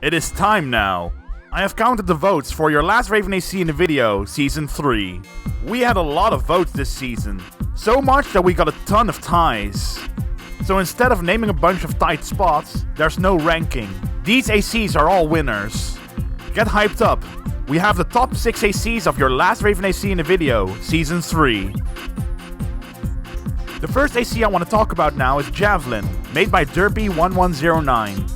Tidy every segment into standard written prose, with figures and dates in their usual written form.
It is time now. I have counted the votes for your last Raven AC in the video, Season 3. We had a lot of votes this season, so much that we got a ton of ties. So instead of naming a bunch of tight spots, there's no ranking. These ACs are all winners. Get hyped up. We have the top 6 ACs of your last Raven AC in the video, Season 3. The first AC I want to talk about now is Javelin, made by Derpy1109.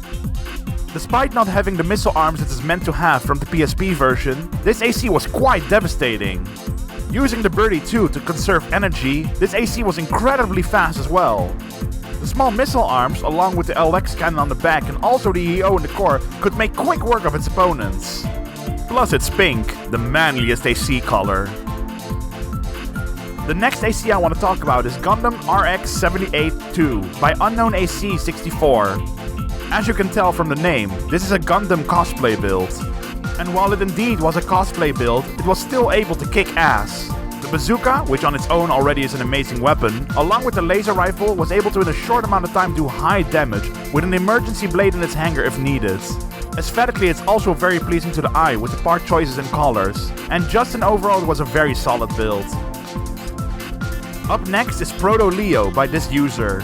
Despite not having the missile arms it is meant to have from the PSP version, this AC was quite devastating. Using the Birdie 2 to conserve energy, this AC was incredibly fast as well. The small missile arms, along with the LX cannon on the back and also the EO in the core, could make quick work of its opponents. Plus it's pink, the manliest AC color. The next AC I want to talk about is Gundam RX-78-2 by Unknown AC64. As you can tell from the name, this is a Gundam cosplay build. And while it indeed was a cosplay build, it was still able to kick ass. The bazooka, which on its own already is an amazing weapon, along with the laser rifle, was able to in a short amount of time do high damage, with an emergency blade in its hanger if needed. Aesthetically it's also very pleasing to the eye with the part choices and colors, and just in overall it was a very solid build. Up next is Frodo Leo by this user.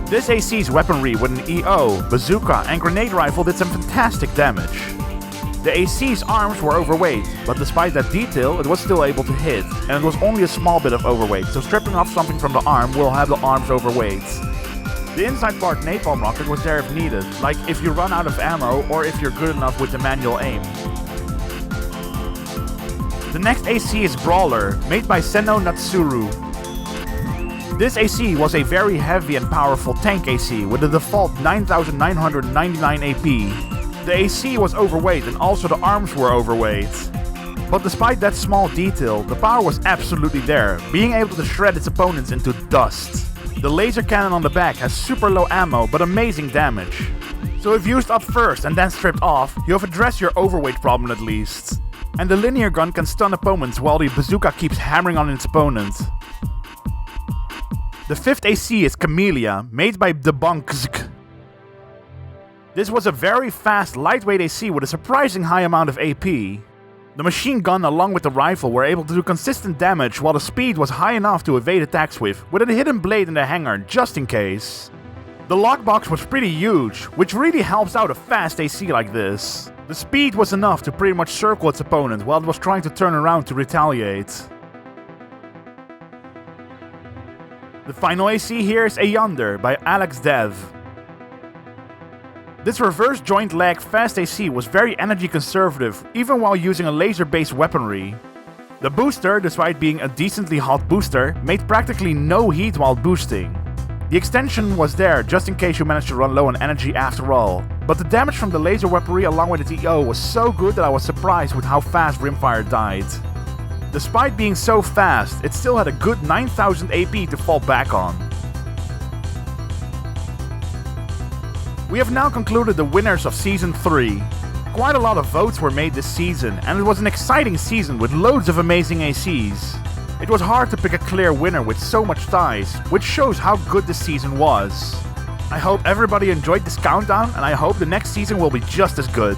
This AC's weaponry with an EO, bazooka and grenade rifle did some fantastic damage. The AC's arms were overweight, but despite that detail it was still able to hit, and it was only a small bit of overweight, so stripping off something from the arm will have the arms overweight. The inside part napalm rocket was there if needed, like if you run out of ammo or if you're good enough with the manual aim. The next AC is Brawler, made by Seno Natsuru. This AC was a very heavy and powerful tank AC with a default 9999 AP. The AC was overweight and also the arms were overweight. But despite that small detail, the power was absolutely there, being able to shred its opponents into dust. The laser cannon on the back has super low ammo but amazing damage. So if used up first and then stripped off, you have addressed your overweight problem at least. And the linear gun can stun opponents while the bazooka keeps hammering on its opponent. The fifth AC is Camellia, made by Debunkzk. This was a very fast, lightweight AC with a surprising high amount of AP. The machine gun along with the rifle were able to do consistent damage while the speed was high enough to evade attacks with a hidden blade in the hanger just in case. The lockbox was pretty huge, which really helps out a fast AC like this. The speed was enough to pretty much circle its opponent while it was trying to turn around to retaliate. The final AC here is a Yonder by Alex Dev. This reverse joint lag fast AC was very energy conservative, even while using a laser-based weaponry. The booster, despite being a decently hot booster, made practically no heat while boosting. The extension was there just in case you managed to run low on energy after all, but the damage from the laser weaponry along with its EO was so good that I was surprised with how fast Rimfire died. Despite being so fast, it still had a good 9000 AP to fall back on. We have now concluded the winners of Season 3. Quite a lot of votes were made this season, and it was an exciting season with loads of amazing ACs. It was hard to pick a clear winner with so much ties, which shows how good this season was. I hope everybody enjoyed this countdown, and I hope the next season will be just as good.